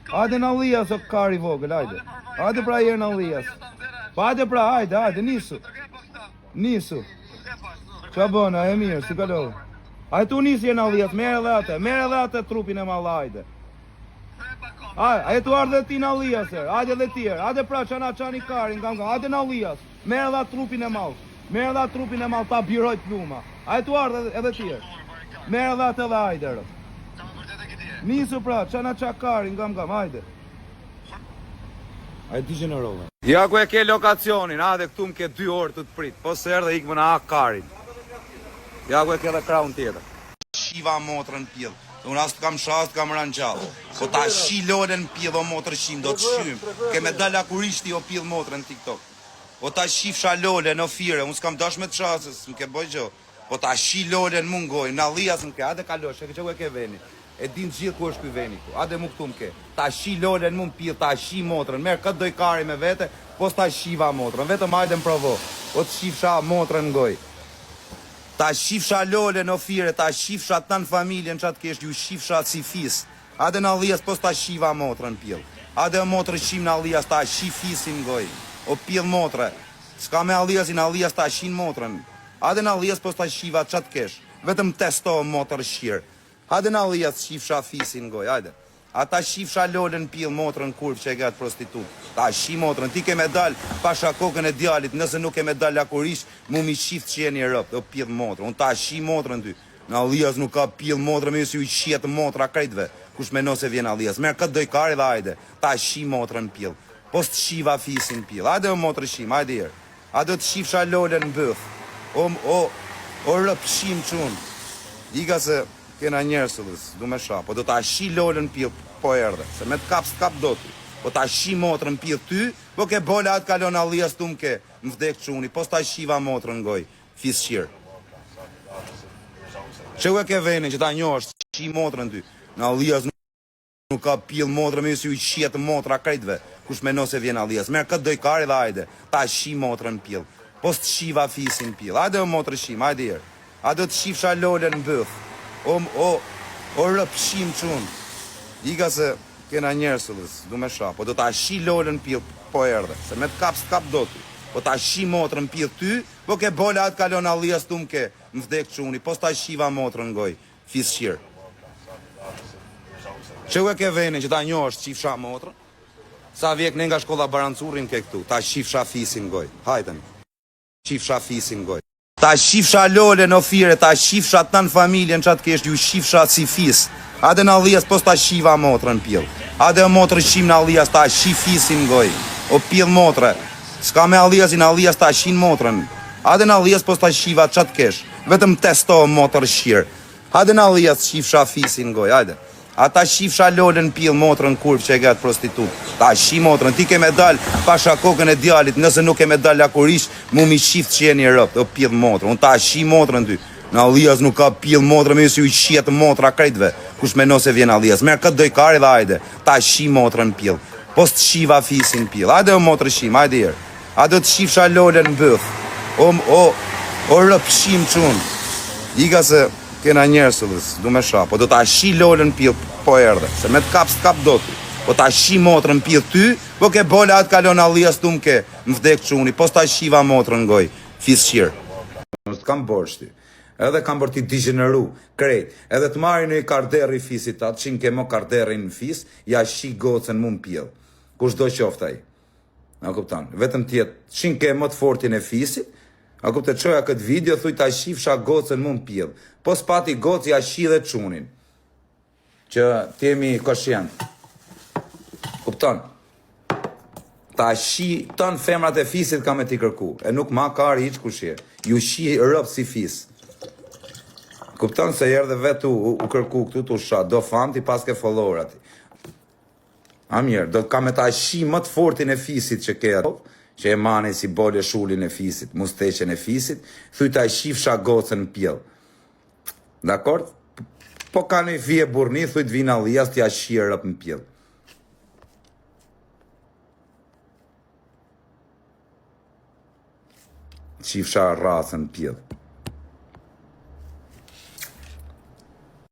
Hajde në Alias o kari vogël, hajde. Hajde pra herë në Alias. Hajde pra, hajde, nisu. Nisu. Qa bëna, e mirë, si kalohë. Hajde tu nisi në Alias, mere dhe atë trupin e malla, hajde. Hajde tu ardhe ti në Alias, hajde dhe tjerë. Hajde pra, qani kari, hajde në Alias. Mere dhe trupin e mall. Mere dhe trupin e mall, ta birojt pluma. Hajde tu ardhe edhe tjerë. Mere dhe atë dhe hajde, rë. Nisu pra, qakari, hajde. Hajde di gjenerove. Ja ku e ke lokacionin, hajde këtu më ke 2 orë të prit, po se erdhe ikë më në karin. Ja ku e ke dhe kraun tjetër. Shiva motrën pjellë, unë as të kam shas, të kam ranë gjallë. Po ta shi lolen pjellë o motrë shim, do të shymë. Ke me dalla kurishti o pjellë motrën në TikTok. Po ta shifsha lolen o fire, unë s'kam dash me të shasës, më ke boj gjo. Po ta shi lolen mungoj, në Alias më ke, hajde kalosh, e ke që ku e ke veni. E din gjithë ku është ky veni ku. Ade mu këtu më ke. Ta shi lolen mu më pjellë, ta shi motrën. Merë këtë doj kari me vete, po s'ta shiva motrën. Vetëm hajde më provo. Po të shifsha motrën ngoj. Ta shifsha lolen o fire, ta shifsha të në familjen që atë kesh, ju shifsha si fis. Ade në Alias, po s'ta shiva motrën pjellë. Ade motrë shim në Alias, ta shi fisin ngoj. O pjellë motrë. S'ka me Aliasin, Alias ta shin motrën. Ade në Alias, po s'ta shiva që atë kesh. Vetëm testo motrë shirë. Hajde në Alias shifsha fisin ngoj, hajde. Ata shifsha lolen pjellë motrën kurv që e gatë prostitut. Ta shi motrën, ti ke me dal pasha kokën e djalit, nëse nuk ke me dal lakurish, mu mi shift që jeni rëp, do pjellë motrën. Unë ta shi motrën ty. Në Alias nuk ka pjellë motrën, me ju shjetë motra krejtve. Kush me se vjen Alias. Merë këtë dojkari dhe hajde. Ta shi motrën pjellë. Po së të shiva fisin pjellë. Hajde o motrë shim, hajde jerë. Hajde të shifsha lolen bëth. O rëp shim qunë. Ika se kena njerësëllës, du me sha, po do ta shi lolen pjellë, po erdhe, se me të s'kap do ty, po ta shi motrën pjellë ty, po ke bola atë kalon Alias tu më ke, më vdek quni, po s'ta shiva motrën ngoj, fis shirë. Që u e ke veni, që ta njo është, shi motrën ty, në Alias nuk ka pjellë motrën, me ju shjetë motra krejtve, kush me se vjen Alias, merë këtë dojkari dhe hajde, ta shi motrën pjellë, po s'të shiva fisin pjellë, hajde o motrë shim, hajde jerë, hajde të shifsha lolen bëth. O rëp shim qunë. Ika se kena njerësëllës, du me sha, po do ta shi lolen pjellë, po erdhe, se me të s'kap do ty. Po ta shi motrën pjellë ty, po ke bola atë kalon Alias tu më ke, më vdek quni, po s'ta shiva motrën ngoj, fis shirë. Që u e ke veni, që ta njo është shifsha motrën? Sa vjek ne nga shkolla Barancurin ke këtu, ta shifsha fisin ngoj, hajten, shifsha fisin ngoj. Ta shifsha lolen o fire, ta shifsha të në familjen që atë kesh, ju shifsha si fis. Ade në Alias, po s'ta shiva motrën pjellë. Ade o motrë shim në Alias, ta shi fisin ngoj. O pjellë motrë. S'ka me Aliasin, Alias ta shin motrën. Ade në Alias, po s'ta shiva që atë kesh. Vetëm testo motrë shirë. Ade në Alias, shifsha fisin ngoj, ade. Ata shifsha lolen pjellë motrën kurv që e gatë prostitut. Ta shi motrën, ti ke me dal pasha kokën e djalit, nëse nuk ke me dal lakurish, mu mi shift që jeni rëp, do pjellë motrën. Unë ta shi motrën ty. Në Alias nuk ka pjellë motrën, me ju shjetë motra krejtve. Kush me se vjen Alias. Merë këtë dojkari dhe hajde. Ta shi motrën pjellë. Po së të shiva fisin pjellë. Hajde o motrë shim, hajde jerë. Hajde të shifsha lolen bëth. O rëp shim qunë. Ika se kena njerësëllës, du me sha, po do ta shi lolen pjellë, po erdhe, se me të s'kap do ty. Po ta shi motrën pjellë ty, po ke bola atë kalon Alias tu më ke, më vdek quni, po s'ta shiva motrën ngoj, fis shirë. Nështë kam borshti, edhe kam bërti digeneru, krejt, edhe të marri në i karderi fisit atë, që në ke mo karderi në fis, ja shi gocën mu më pjellë. Kush do qoftaj? A kuptan, vetëm tjetë, që në ke mo të fortin e fisit, a kupte qoja këtë video, thuj ta shifsha gocën mu më pjellë. Po s'pati gocë ja shi dhe qunin. Që t'jemi koshjent. Kupton? Ta shi tënë femrat e fisit ka me t'i kërku. E nuk ma kari iq kushje. Ju shi rëpë si fis. Kupton se jërë dhe vetu u kërku këtu t'u sha. Do fam t'i pas ke follower ati. A mirë, do ka me ta shi më të fortin e fisit që ke ato. Që e mane si bole shullin e fisit, musteqen e fisit, thuj ta shifsha gocën pjellë. Dakord? Po ka në i fije burni, thuj të vina Alias t'ja shirë rëpë në pjellë. Shifsha racën pjellë.